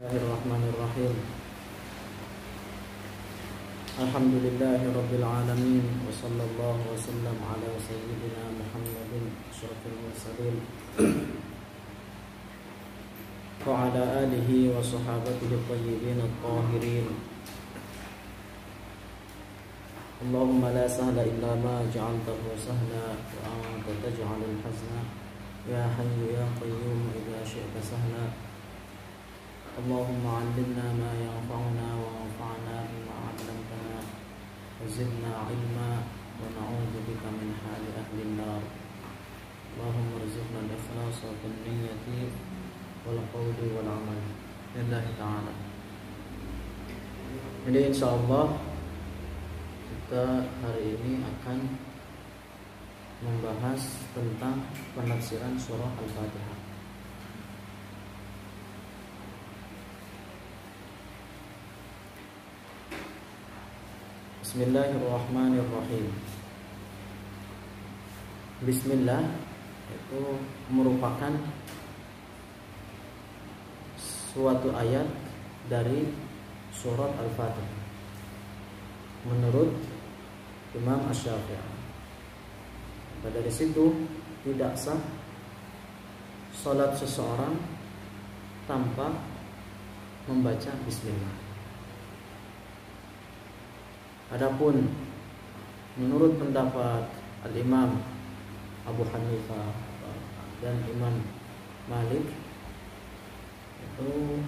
Bismillahirrahmanirrahim. Alhamdulillahirabbil alamin wa sallallahu wa sallam ala sayyidina Muhammadin asyrafil mursalin wa ala alihi wa sahabatihi thayyibin at-tahirin. Allahumma la sahla illa ma ja'altahu sahla wa anta taj'alul hazna ya hayyu ya qayyum idza syi'ta sahla. Allahumma 'allimna ma yanfa'una wa anfa'na bima 'allamtana wa zidna 'ilma wa na'udzu bika min hali ahli an-nar. Allahumma rzuqna al-ikhlasa fil niyyati wal qawli wal 'amal lillahi ta'ala. Jadi insyaallah kita hari ini akan membahas tentang penafsiran surah Al-Fatihah. Bismillahirrahmanirrahim. Bismillah itu merupakan suatu ayat dari surat Al-Fatihah menurut Imam Asy-Syafi'i. Dari situ tidak sah salat seseorang tanpa membaca bismillah. Adapun menurut pendapat Al-Imam Abu Hanifah dan Imam Malik itu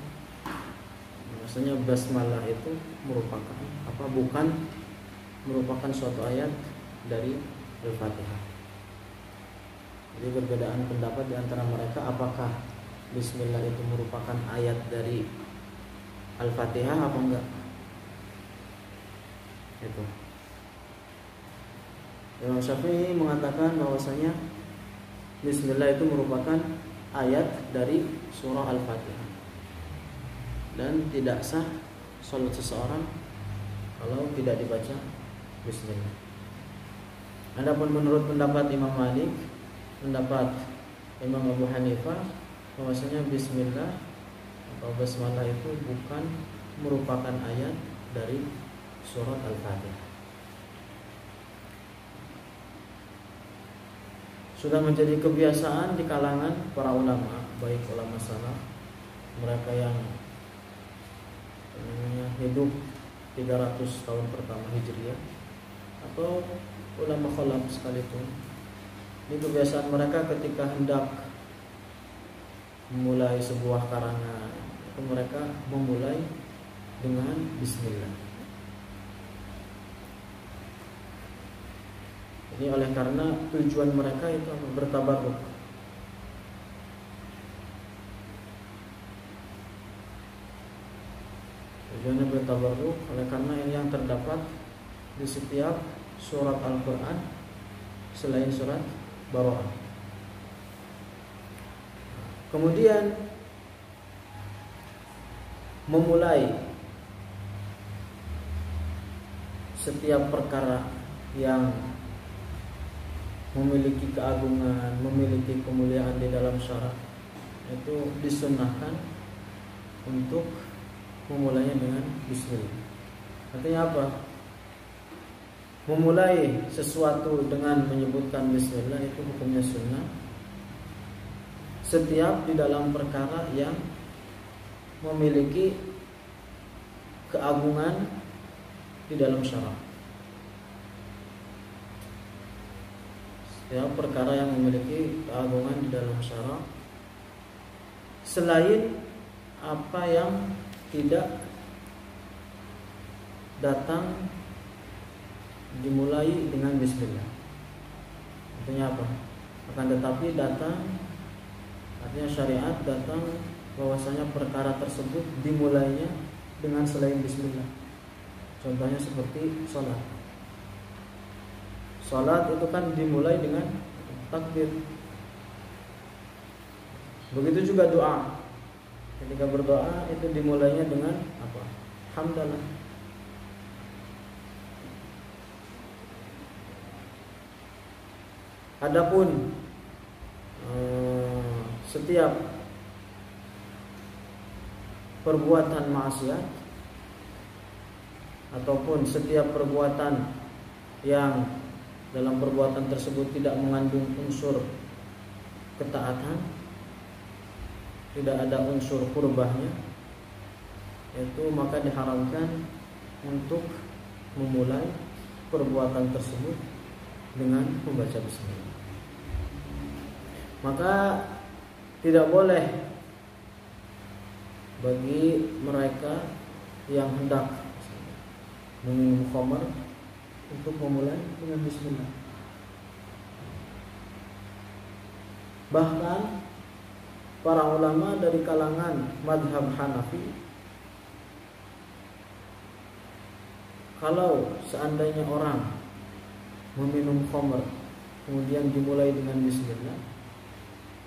maksudnya basmalah itu bukan merupakan suatu ayat dari Al-Fatihah. Jadi perbedaan pendapat di antara mereka, apakah bismillah itu merupakan ayat dari Al-Fatihah apa enggak? Itu. Imam Syafi'i mengatakan bahwasanya bismillah itu merupakan ayat dari surah Al-Fatihah dan tidak sah salat seseorang kalau tidak dibaca bismillah. Adapun menurut pendapat Imam Malik, pendapat Imam Abu Hanifah, bahwasanya bismillah atau basmalah itu bukan merupakan ayat dari surat Al-Fatihah. Sudah menjadi kebiasaan di kalangan para ulama, baik ulama salaf, mereka yang hidup 300 tahun pertama Hijriah, atau ulama khalaf sekalipun. Ini kebiasaan mereka ketika hendak memulai sebuah karangan, mereka memulai dengan bismillah. Ini oleh karena tujuan mereka itu bertabarruk. Tujuannya bertabarruk oleh karena ini yang terdapat di setiap surat Al-Quran selain surat Bara'ah. Kemudian memulai setiap perkara yang memiliki keagungan, memiliki kemuliaan di dalam syara, itu disunnahkan untuk memulainya dengan bismillah. Artinya apa? Memulai sesuatu dengan menyebutkan bismillah itu hukumnya sunnah setiap di dalam perkara yang memiliki keagungan di dalam syara. Ya, perkara yang memiliki keagungan di dalam syara, selain apa yang tidak datang dimulai dengan bismillah. Artinya apa? Akan tetapi datang, artinya syariat datang bahwasanya perkara tersebut dimulainya dengan selain bismillah. Contohnya seperti sholat. Salat itu kan dimulai dengan takbir. Begitu juga doa. Ketika berdoa itu dimulainya dengan apa? Hamdalah. Adapun setiap perbuatan maksiat ataupun setiap perbuatan yang dalam perbuatan tersebut tidak mengandung unsur ketaatan, tidak ada unsur qurbahnya, itu maka diharamkan untuk memulai perbuatan tersebut dengan membaca bismillah. Maka tidak boleh bagi mereka yang hendak meminum khamar untuk memulai dengan bismillah. Bahkan para ulama dari kalangan madhab Hanafi, kalau seandainya orang meminum khamar kemudian dimulai dengan bismillah,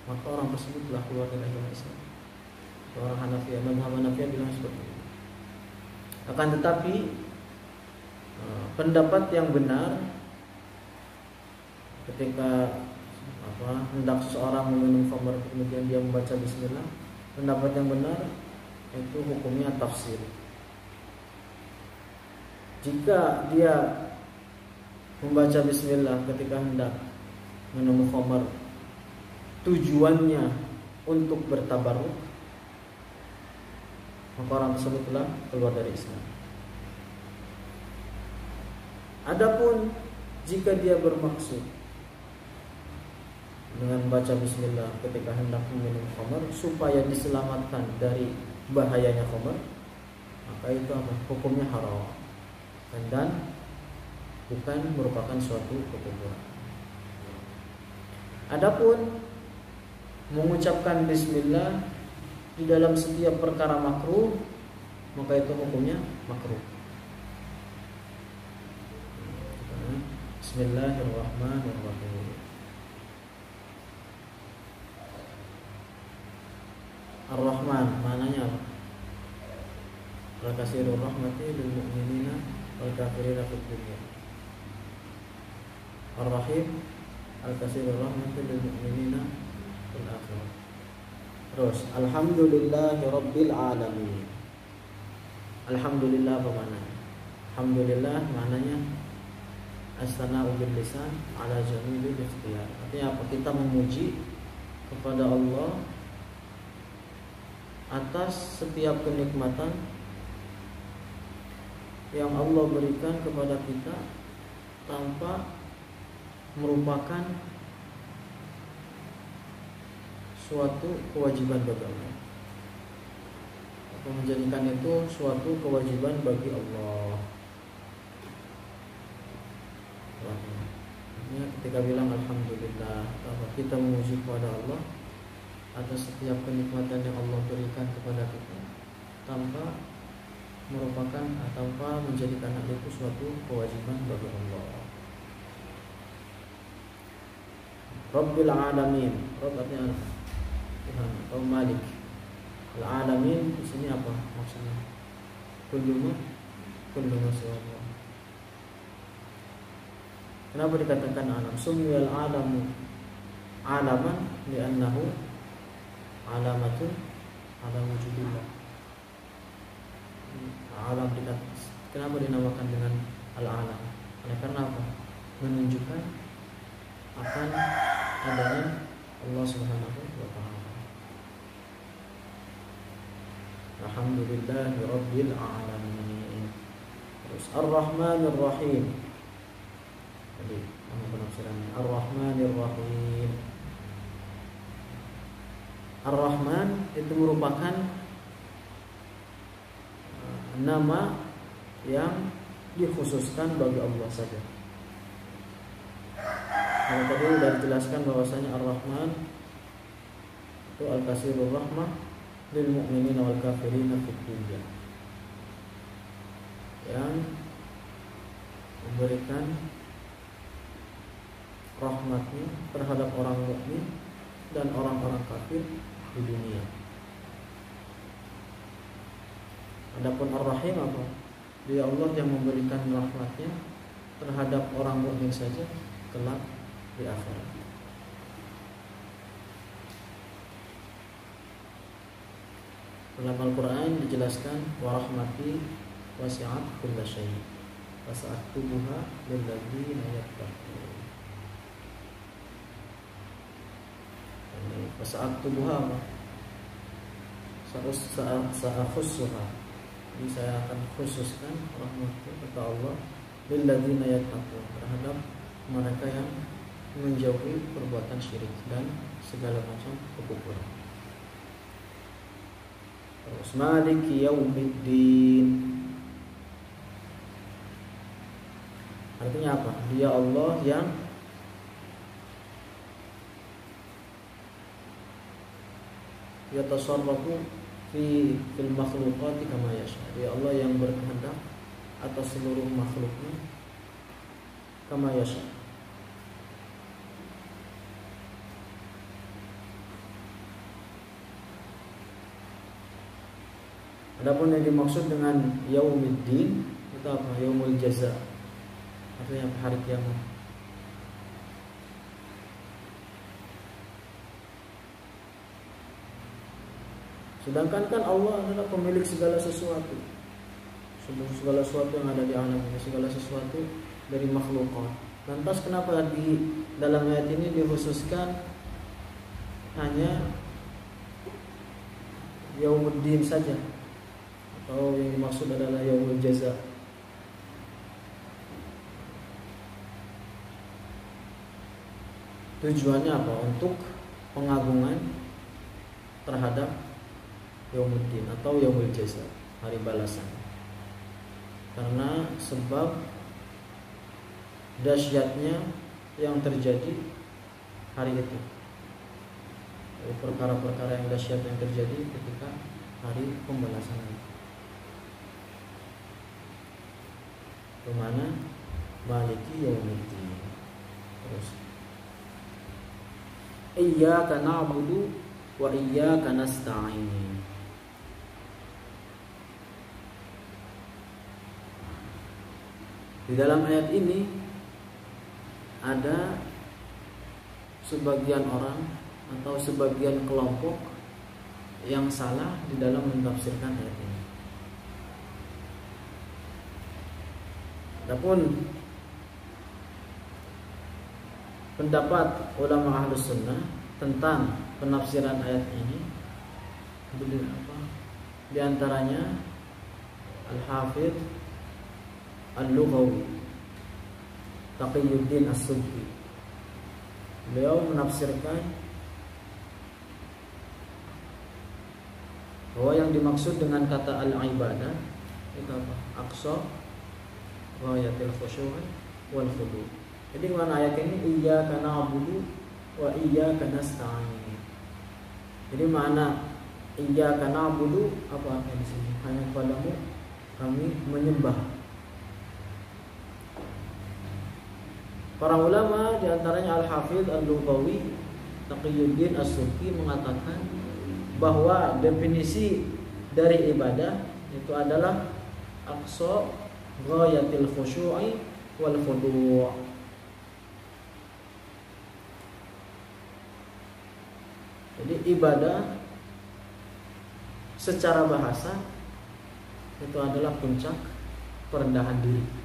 maka orang tersebut telah keluar dari agama Islam. Orang Hanafi, madhab Hanafi bilang seperti itu. Akan tetapi pendapat yang benar ketika hendak seseorang meminum khamar kemudian dia membaca bismillah, pendapat yang benar itu hukumnya tafsir. Jika dia membaca bismillah ketika hendak minum khamar tujuannya untuk bertabarruk, maka orang tersebut telah keluar dari Islam. Adapun jika dia bermaksud dengan baca bismillah ketika hendak meminum khamar supaya diselamatkan dari bahayanya khamar, maka itu hukumnya haram dan bukan merupakan suatu kekufuran. Adapun mengucapkan bismillah di dalam setiap perkara makruh, maka itu hukumnya makruh. Bismillahirrahmanirrahim. Ar-Rahman maknanya apa? Al-Kasirur rahmati lil mu'minina wal kafirina fid dunya. Ar-Rahim Al-Kasirur rahmati lil mu'minina fil akhirah. Terus alhamdulillahi rabbil alamin. Alhamdulillah apa maknanya? Alhamdulillah maknanya as-sana'u bil lisan ala jamilil ikhtiyar. Artinya apa? Kita memuji kepada Allah atas setiap kenikmatan yang Allah berikan kepada kita tanpa merupakan suatu kewajiban bagi Allah, atau menjadikan itu suatu kewajiban bagi Allah. Artinya ketika bilang alhamdulillah, kita memuji kepada Allah atas setiap kenikmatan yang Allah berikan kepada kita tanpa merupakan tanpa menjadikan hal itu suatu kewajiban bagi Allah. Rabbil alamin. Rabb artinya Tuhan atau Malik. Al-alamin di sini apa maksudnya? Kullu ma siwa. Kenapa dikatakan alam? Sumiyal alamu alaman li'annahu alamatun ala wujudillah. Alam kenapa dinamakan dengan al-alam? Karena apa? Menunjukkan akan adanya Allah Subhanahu wa ta'ala. Alhamdulillahi rabbil alamin. Terus Ar-Rahmanir Rahim. Jadi apa penafsirannya? Ar-Rahmanir Rahim. Ar-Rahman itu merupakan nama yang dikhususkan bagi Allah saja. Kalau tadi sudah dijelaskan bahwasanya Ar-Rahman itu Al-Kasirur rahmah lil mu'minina wal kafirina fid dunya, yang memberikan rahmatnya terhadap orang mukmin dan orang-orang kafir di dunia. Adapun Ar-Rahim apa? Dia Allah yang memberikan rahmatnya terhadap orang mukmin saja kelak di akhirat. Dalam Al-Quran dijelaskan wa rahmati wasi'at kulla syai' fasa'aktubuha lilladzina yattaqun. Fasa'aktubuha apa? Sa'akhussuha. Jadi saya akan khususkan rahmatku kata Allah lilladzina yattaqun, terhadap mereka yang menjauhi perbuatan syirik dan segala macam kekufuran. Terus maliki yaumiddin, artinya apa? Dia Allah yang yatasarrafu fil makhluqati kama yasha. Dia Allah yang berkehendak atas seluruh makhluknya kama yasha. Adapun yang dimaksud dengan yaumiddin itu apa? Yaumul jaza, artinya hari kiamat. Sedangkan kan Allah adalah pemilik segala sesuatu, segala sesuatu yang ada di alam ini, segala sesuatu dari makhluk. Lantas kenapa di dalam ayat ini dikhususkan hanya yaumuddin saja, atau yang dimaksud adalah yaumul jaza? Tujuannya apa? Untuk pengagungan terhadap yaumuddin atau yaumul jaza, hari balasan. Karena sebab dahsyatnya yang terjadi hari itu, perkara-perkara yang dahsyat yang terjadi ketika hari pembalasan itu. Kemana? Maliki yaumiddin. Terus iyyaka na'budu wa iyyaka nasta'in. Di dalam ayat ini ada sebagian orang atau sebagian kelompok yang salah di dalam mentafsirkan ayat ini. Adapun pendapat ulama Ahlus Sunnah tentang penafsiran ayat ini, di antaranya Al-Hafidz Al-Lughawi Taqiyuddin As-Subki, beliau menafsirkan bahwa yang dimaksud dengan kata al-ibadah itu apa? Aqsa ghayatil khusyu'i wal khudu'. Jadi mana ayat ini iyyaka na'budu wa iyyaka nasta'in. Jadi mana iyyaka na'budu apa artinya di sini? Hanya kepadamu kami menyembah. Para ulama di antaranya Al-Hafidz Al-Lughawi Taqiyuddin As-Subki mengatakan bahwa definisi dari ibadah itu adalah aqsa ghayatil khusyu'i wal khudu'. Jadi ibadah secara bahasa itu adalah puncak perendahan diri.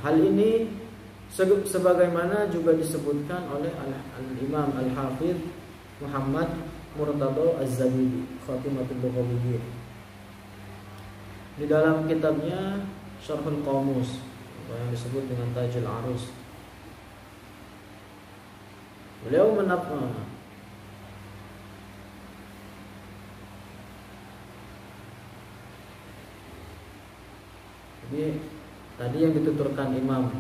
Hal ini sebagaimana juga disebutkan oleh Al-Imam Al-Hafidz Muhammad Murtadha Az-Zabidi Khatimatul Lughawiyyin di dalam kitabnya Syarhul Qamus yang disebut dengan Tajul Arus. Beliau jadi tadi yang dituturkan Imam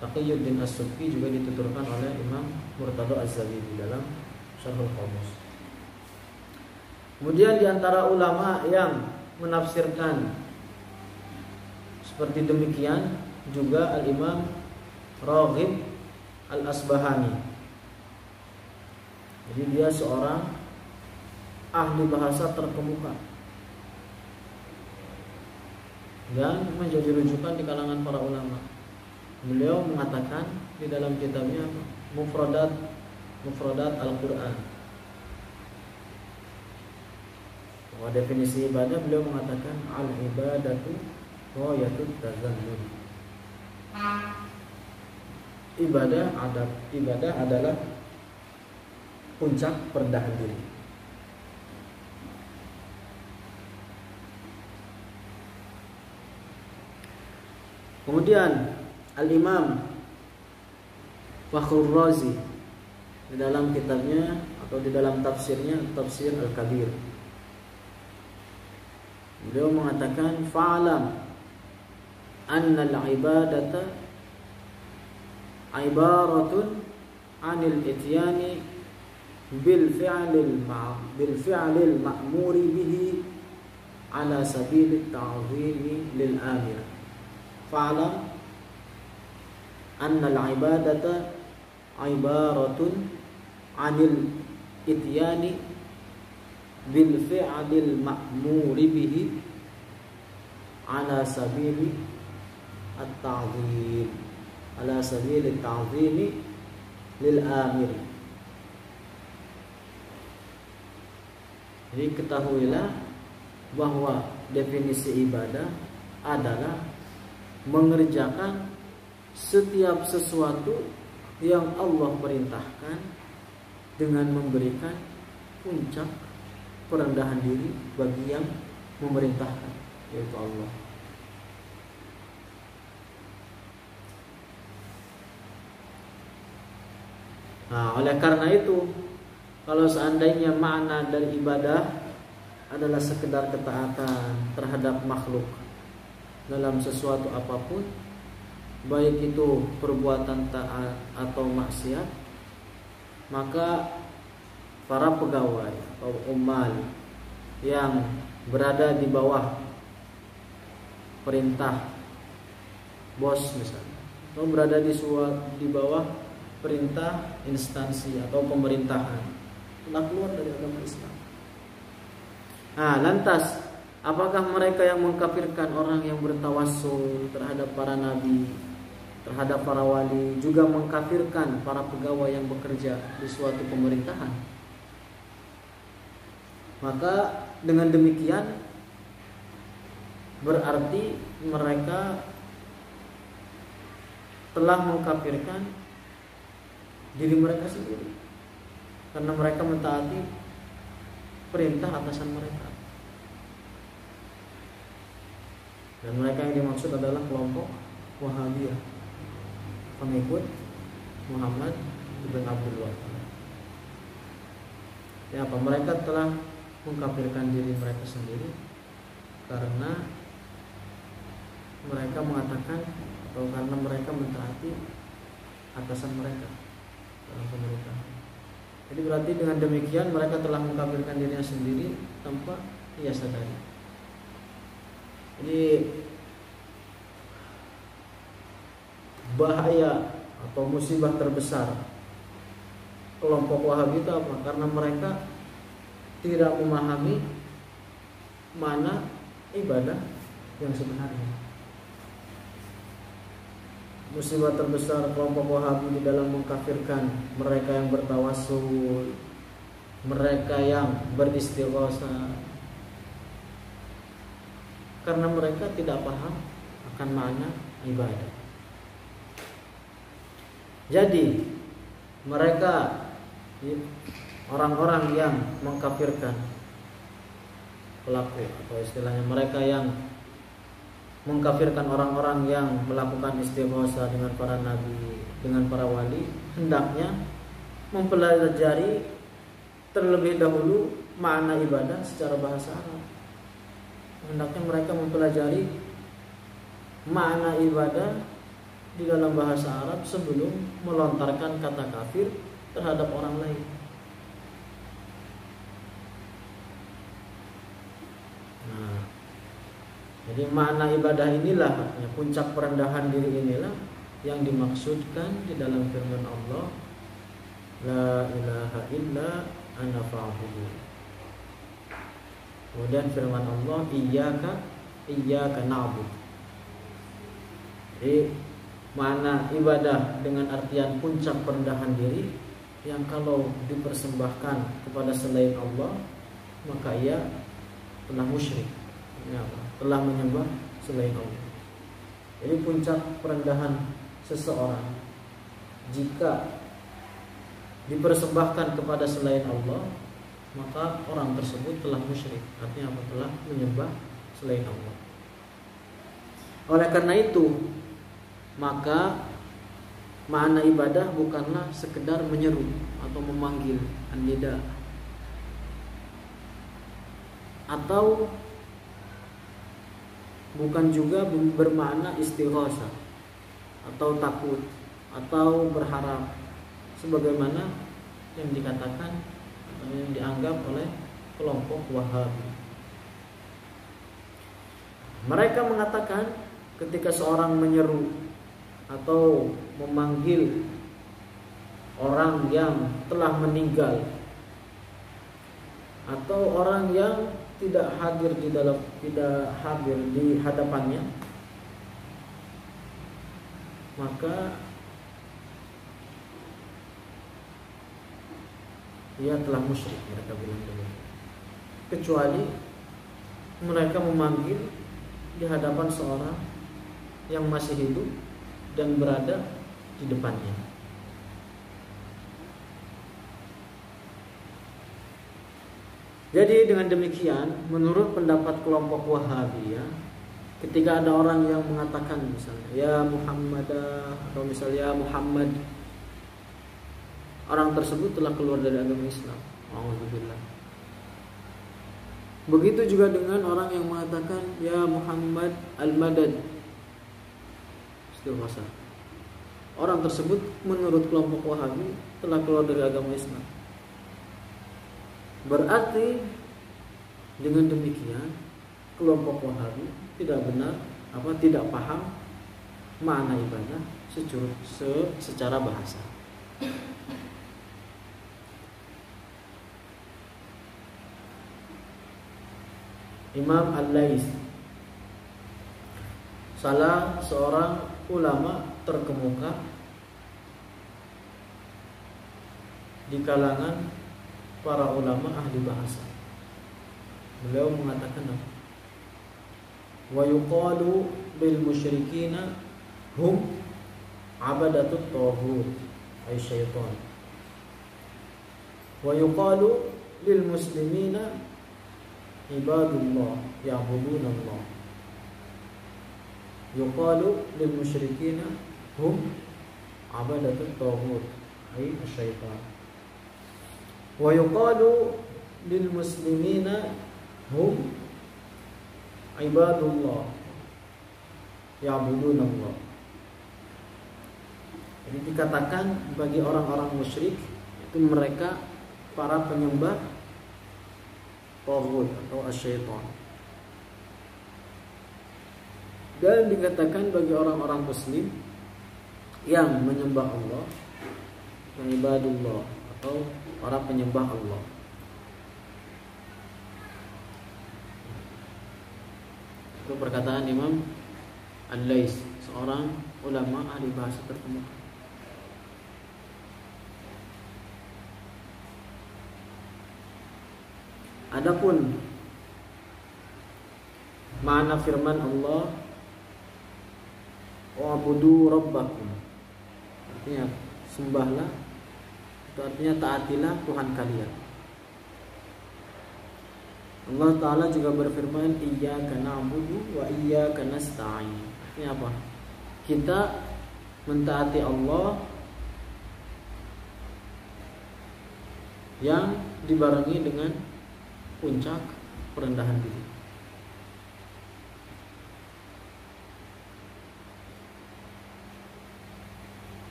Taqiyuddin As-Subki juga dituturkan oleh Imam Murtadha Az-Zabidi dalam Syarhul Qamus. Kemudian di antara ulama yang menafsirkan seperti demikian juga Al-Imam Raghib Al-Asbahani. Jadi dia seorang ahli bahasa terkemuka dan menjadi rujukan di kalangan para ulama. Beliau mengatakan di dalam kitabnya Mufradat Al-Quran, Definisi ibadah beliau mengatakan al-ibadatu ghayatut tazallul. Ibadah adalah puncak perendahan diri. Kemudian Al-Imam Fakhrur Razi di dalam kitabnya atau di dalam tafsirnya, Tafsir Al-Kabir, beliau mengatakan fa'alam anna al-ibadata ibaratun 'anil ityani bil fi'lil ma'muri bihi ala sabilit ta'zimi lil amir. Fa'alam anna al-ibadata ibaratun 'anil ityani bil fi'lil ma'muri bihi ala sabili at-ta'zim, ala sabili at-ta'zimi lil amir. Jadi ketahuilah bahwa definisi ibadah adalah mengerjakan setiap sesuatu yang Allah perintahkan dengan memberikan puncak perendahan diri bagi yang memerintahkan, yaitu Allah. Nah, oleh karena itu, kalau seandainya makna dari ibadah adalah sekedar ketaatan terhadap makhluk dalam sesuatu apapun, baik itu perbuatan taat atau maksiat, maka para pegawai atau ummal yang berada di bawah perintah bos misalnya, atau berada di bawah perintah instansi atau pemerintahan, telah keluar dari agama Islam. Nah, lantas apakah mereka yang mengkafirkan orang yang bertawassul terhadap para nabi, terhadap para wali, juga mengkafirkan para pegawai yang bekerja di suatu pemerintahan? Maka dengan demikian berarti mereka telah mengkafirkan diri mereka sendiri, karena mereka mentaati perintah atasan mereka. Dan mereka yang dimaksud adalah kelompok Wahabiyah, pengikut Muhammad ibn Abdul Wahab. Ya, apa? Mereka telah mengkafirkan diri mereka sendiri karena mereka mengatakan atau karena mereka mentaati atasan mereka dalam pemerintahan. Jadi berarti dengan demikian mereka telah mengkafirkan dirinya sendiri tanpa ia sadari. Jadi bahaya atau musibah terbesar kelompok Wahabi itu apa? Karena mereka tidak memahami mana ibadah yang sebenarnya. Musibah terbesar kelompok Wahabi di dalam mengkafirkan mereka yang bertawassul, mereka yang beristighosa, karena mereka tidak paham akan makna ibadah. Jadi mereka, orang-orang yang mengkafirkan pelaku, atau istilahnya mereka yang mengkafirkan orang-orang yang melakukan istighosa dengan para nabi, dengan para wali, hendaknya mempelajari terlebih dahulu makna ibadah secara bahasa Arab. Hendaknya mereka mempelajari makna ibadah di dalam bahasa Arab sebelum melontarkan kata kafir terhadap orang lain. Nah, jadi makna ibadah inilah, puncak perendahan diri inilah yang dimaksudkan di dalam firman Allah, la ilaha illa ana fa'budu. Kemudian firman Allah, iyyaka na'budu. Jadi makna ibadah dengan artian puncak perendahan diri yang kalau dipersembahkan kepada selain Allah, maka ia telah musyrik, telah menyembah selain Allah. Jadi puncak perendahan seseorang jika dipersembahkan kepada selain Allah, maka orang tersebut telah musyrik, artinya apa? Telah menyembah selain Allah. Oleh karena itu, maka makna ibadah bukanlah sekedar menyeru atau memanggil an-nida, atau bukan juga bermakna istighatsah atau takut atau berharap sebagaimana yang dikatakan atau yang dianggap oleh kelompok Wahabi. Mereka mengatakan ketika seorang menyeru atau memanggil orang yang telah meninggal atau orang yang tidak hadir di hadapannya, maka ia telah musyrik, mereka bilang demikian. Kecuali mereka memanggil di hadapan seorang yang masih hidup dan berada di depannya. Jadi dengan demikian, menurut pendapat kelompok Wahabi, ketika ada orang yang mengatakan misalnya ya Muhammad atau misalnya ya Muhammad, orang tersebut telah keluar dari agama Islam. Alhamdulillah. Begitu juga dengan orang yang mengatakan ya Muhammad al-Madad, istighosah. Orang tersebut menurut kelompok Wahabi telah keluar dari agama Islam. Berarti dengan demikian kelompok Wahabi tidak paham makna ibadah secara bahasa. Imam Al-Lais, salah seorang ulama terkemuka di kalangan para ulama ahli bahasa, beliau mengatakan wa yuqalu bil musyrikina hum abadatut taghut ay syaitan, wa yuqalu lil muslimina ibadullah ya'budunallah. Yuqalu lil musyrikina hum abadatut taghut ay syaitan, wa yuqalu lil muslimina hum ibadullah ya'budunallah. Jadi dikatakan bagi orang-orang musyrik itu mereka para penyembah taghut atau asyaitan, dan dikatakan bagi orang-orang muslim yang menyembah Allah yang ibadullah atau para penyembah Allah. Itu perkataan Imam Al-Lais, seorang ulama ahli bahasa terkemuka. Adapun makna firman Allah wa'budu rabbakum, artinya sembahlah, itu artinya taatilah Tuhan kalian. Allah Ta'ala juga berfirman iyyaka na'budu wa iyyaka nasta'in, artinya apa? Kita mentaati Allah yang dibarengi dengan puncak perendahan diri.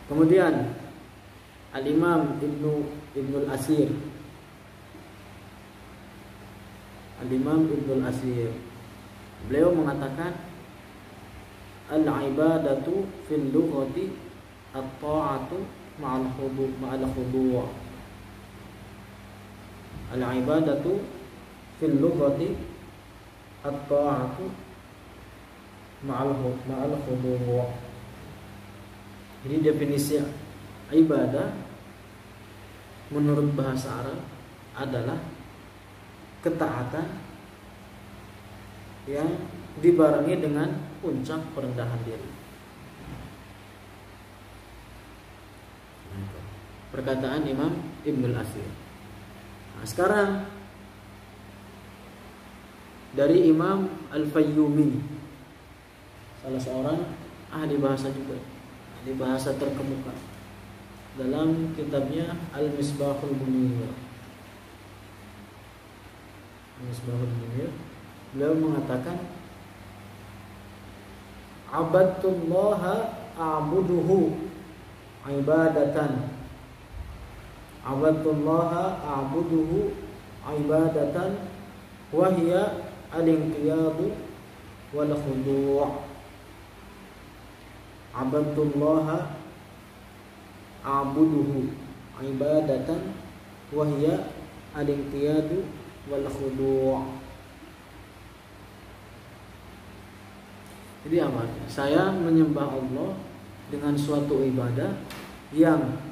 Kemudian Al-Imam Ibnul Asir, Al-Imam Ibnul Asir, beliau mengatakan al-ibadatu fil lughati at-ta'atu ma'al khudu'. Al-ibadatu fil lughati at-ta'atu ma'al khudu'. Jadi definisi ibadah menurut bahasa Arab adalah ketaatan yang dibarengi dengan puncak perendahan diri. Perkataan Imam Ibnul Athir. Nah, sekarang dari Imam Al-Fayyumi, salah seorang ahli bahasa juga, ahli bahasa terkemuka, dalam kitabnya Al-Misbahul Munir. Al-Misbahul Munir, beliau mengatakan, abadtullaha a'buduhu ibadatan, abadtullaha a'buduhu ibadatan wa hiya al-inqiyadu wal khudu'. Abadtullaha a'buduhu ibadatan wa hiya al-inqiyadu wal khudu'. Jadi apa? Saya menyembah Allah dengan suatu ibadah yang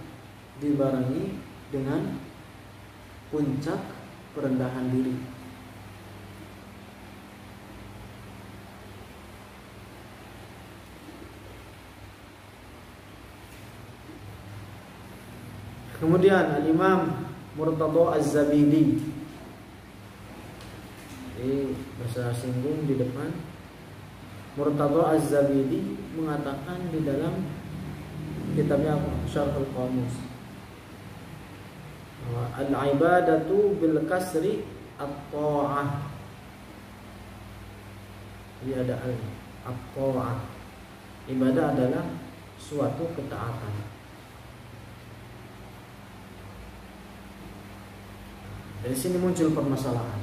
dibarengi dengan puncak perendahan diri. Kemudian Al-Imam Murtadha Az-Zabidi, ini bersinggung di depan. Murtadha Az-Zabidi mengatakan di dalam kitabnya Syarhul Qamus, al-ibadatu bil kasri at-ta'ah. Jadi ada at-ta'ah. Ibadah adalah suatu ketaatan. Dari sini muncul permasalahan.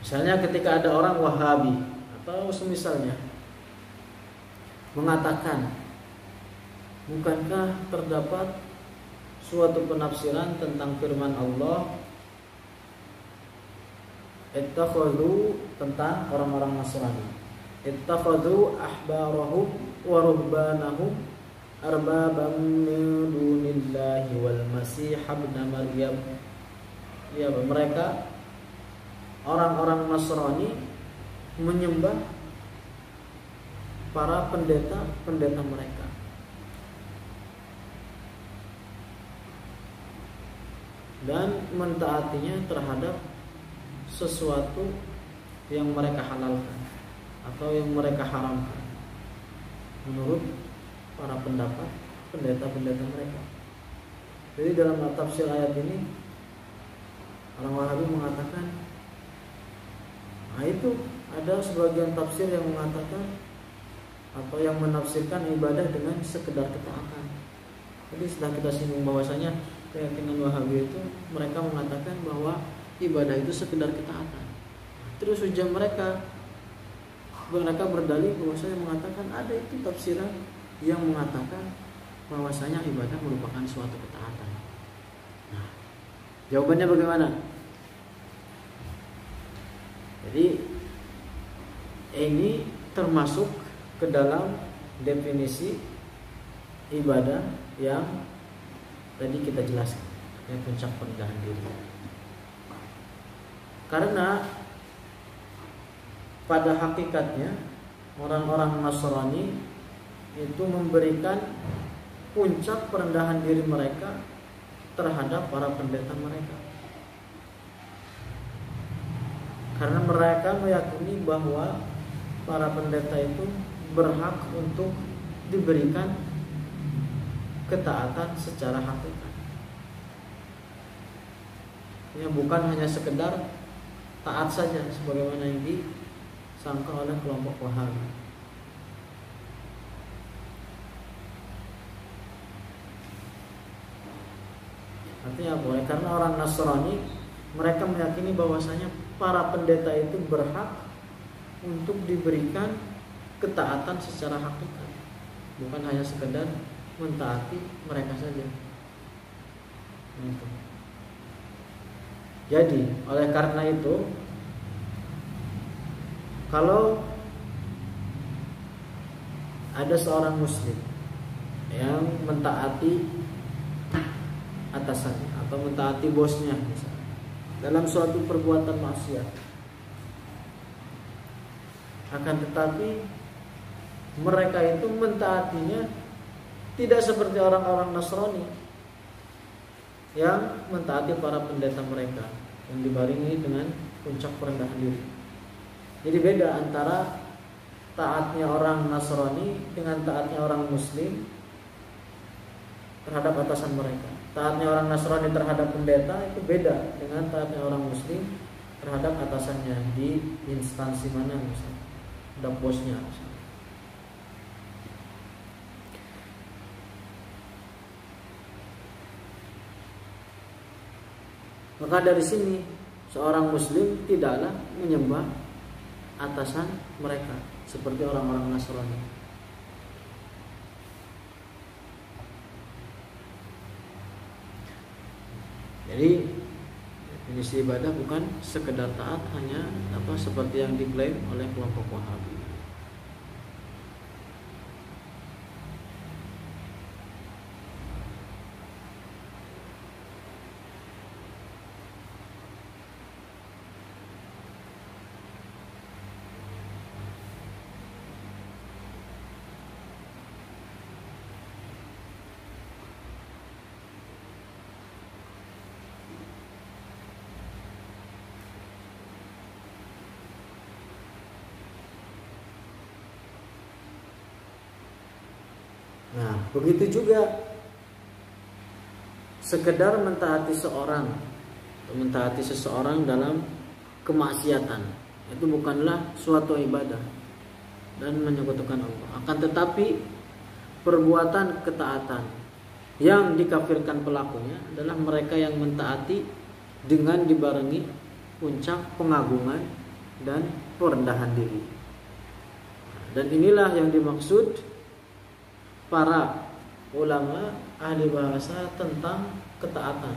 Misalnya ketika ada orang Wahabi atau semisalnya mengatakan, bukankah terdapat suatu penafsiran tentang firman Allah, ittakhadhu, tentang orang-orang Nasrani, ittakhadhu ahbarahum wa ruhbanahum arbabam min dunillahi wal masih ibn Maryam. Ya, mereka orang-orang Nasrani menyembah para pendeta mereka. Dan mentaatinya terhadap sesuatu yang mereka halalkan atau yang mereka haramkan menurut para pendeta mereka. Jadi dalam tafsir ayat ini, orang Wahabi mengatakan, nah itu ada sebagian tafsir yang mengatakan atau yang menafsirkan ibadah dengan sekedar ketaatan. Jadi setelah kita singgung bahwasanya keyakinan Wahabi itu, mereka mengatakan bahwa ibadah itu sekedar ketaatan. Terus hujah mereka berdalih bahwasanya mengatakan ada itu tafsiran yang mengatakan bahwasanya ibadah merupakan suatu ketaatan. Nah, jawabannya bagaimana? Jadi ini termasuk ke dalam definisi ibadah yang tadi kita jelaskan, yang puncak perendahan diri. Karena pada hakikatnya orang-orang Nasrani itu memberikan puncak perendahan diri mereka terhadap para pendeta mereka. Karena mereka meyakini bahwa para pendeta itu berhak untuk diberikan ketaatan secara hakikat. Ya, bukan hanya sekedar taat saja sebagaimana yang disangka oleh kelompok Wahabi. Artinya apa? Karena orang Nasrani, mereka meyakini bahwasanya para pendeta itu berhak untuk diberikan ketaatan secara hakikat, bukan hanya sekedar mentaati mereka saja. Gitu. Jadi, oleh karena itu, kalau ada seorang muslim yang mentaati atasannya atau mentaati bosnya misalnya, dalam suatu perbuatan maksiat. Akan tetapi mereka itu mentaatinya tidak seperti orang-orang Nasrani yang mentaati para pendeta mereka yang dibarengi dengan puncak perendahan diri. Jadi beda antara taatnya orang Nasrani dengan taatnya orang Muslim terhadap atasan mereka. Taatnya orang Nasrani terhadap pendeta itu beda dengan taatnya orang Muslim terhadap atasannya di instansi mana misalnya, terhadap bosnya misalnya. Maka dari sini seorang Muslim tidaklah menyembah atasan mereka seperti orang-orang Nasrani. Jadi definisi ibadah bukan sekedar taat hanya seperti yang diklaim oleh kelompok Wahabi. Nah, begitu juga sekedar mentaati seseorang dalam kemaksiatan itu bukanlah suatu ibadah dan menyekutukan Allah. Akan tetapi perbuatan ketaatan yang dikafirkan pelakunya adalah mereka yang mentaati dengan dibarengi puncak pengagungan dan perendahan diri. Dan inilah yang dimaksud para ulama ahli bahasa tentang ketaatan.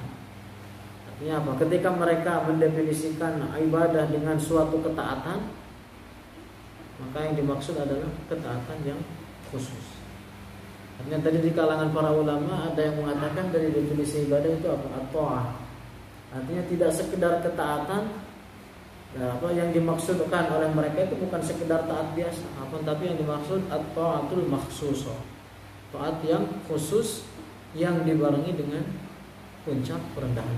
Artinya apa? Ketika mereka mendefinisikan ibadah dengan suatu ketaatan, maka yang dimaksud adalah ketaatan yang khusus. Artinya tadi di kalangan para ulama ada yang mengatakan dari definisi ibadah itu apa? At-ta'ah. Artinya tidak sekedar ketaatan. Yang dimaksudkan oleh mereka itu bukan sekedar taat biasa, tapi yang dimaksud at-ta'atul makhsusah. Taat yang khusus yang dibarengi dengan puncak perendahan.